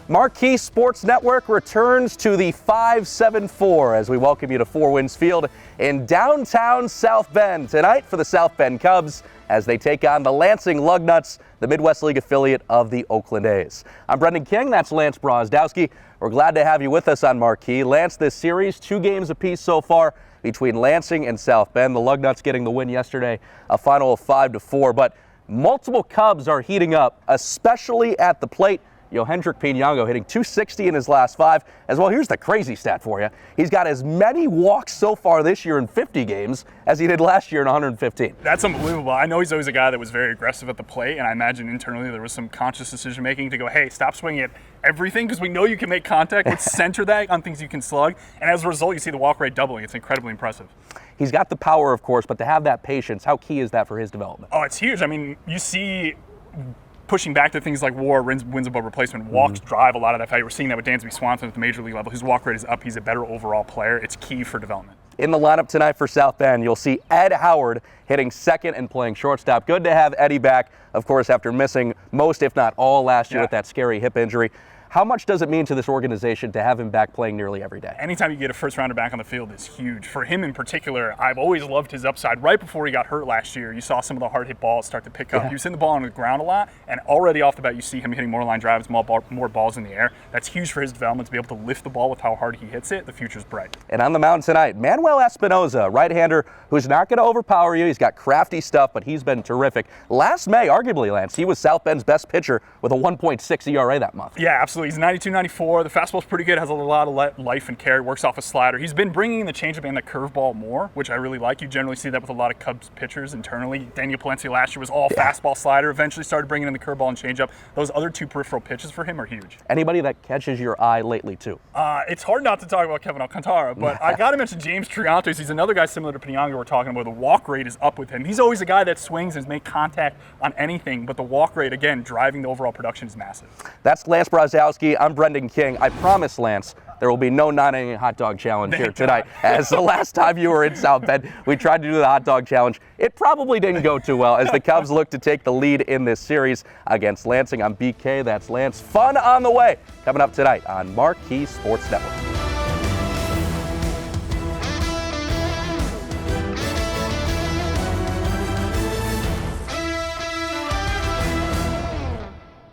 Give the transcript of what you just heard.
Marquee Sports Network returns to the 574 as we welcome you to Four Winds Field in downtown South Bend tonight for the South Bend Cubs as they take on the Lansing Lugnuts, the Midwest League affiliate of the Oakland A's. I'm Brendan King, that's Lance Brozdowski. We're glad to have you with us on Marquee. Lance, this series, 2 games apiece so far between Lansing and South Bend. The Lugnuts getting the win yesterday, a final of 5-4, but multiple Cubs are heating up, especially at the plate. Hendrik Pinango hitting .260 in his last 5. As well, here's the crazy stat for you. He's got as many walks so far this year in 50 games as he did last year in 115. That's unbelievable. I know he's always a guy that was very aggressive at the plate, and I imagine internally there was some conscious decision making to go, hey, stop swinging at everything because we know you can make contact. Let's center that on things you can slug. And as a result, you see the walk rate doubling. It's incredibly impressive. He's got the power, of course, but to have that patience, how key is that for his development? Oh, it's huge. I mean, you see pushing back to things like WAR, wins above replacement, walks drive a lot of that value. We're seeing that with Dansby Swanson at the major league level. His walk rate is up. He's a better overall player. It's key for development. In the lineup tonight for South Bend, you'll see Ed Howard hitting second and playing shortstop. Good to have Eddie back, of course, after missing most, if not all, last year with that scary hip injury. How much does it mean to this organization to have him back playing nearly every day? Anytime you get a first-rounder back on the field is huge. For him in particular, I've always loved his upside. Right before he got hurt last year, you saw some of the hard-hit balls start to pick up. He was hitting the ball on the ground a lot, and already off the bat, you see him hitting more line drives, more balls in the air. That's huge for his development to be able to lift the ball with how hard he hits it. The future's bright. And on the mound tonight, Manuel Espinoza, right-hander, who's not going to overpower you. He's got crafty stuff, but he's been terrific. Last May, arguably, Lance, he was South Bend's best pitcher with a 1.6 ERA that month. Yeah, absolutely. He's 92-94. The fastball's pretty good, has a lot of life and carry, works off a slider. He's been bringing in the changeup and the curveball more, which I really like. You generally see that with a lot of Cubs pitchers internally. Daniel Palencia last year was all fastball slider, eventually started bringing in the curveball and changeup. Those other 2 peripheral pitches for him are huge. Anybody that catches your eye lately, too? It's hard not to talk about Kevin Alcantara, but I got to mention James Triantos. He's another guy similar to Pinango we're talking about. The walk rate is up with him. He's always a guy that swings and has made contact on anything, but the walk rate, again, driving the overall production is massive. That's Lance Brozdowski. I'm Brendan King. I promise, Lance, there will be no non-inning hot dog challenge here tonight. As the last time you were in South Bend, we tried to do the hot dog challenge. It probably didn't go too well as the Cubs look to take the lead in this series against Lansing. I'm BK. That's Lance. Fun on the way coming up tonight on Marquee Sports Network.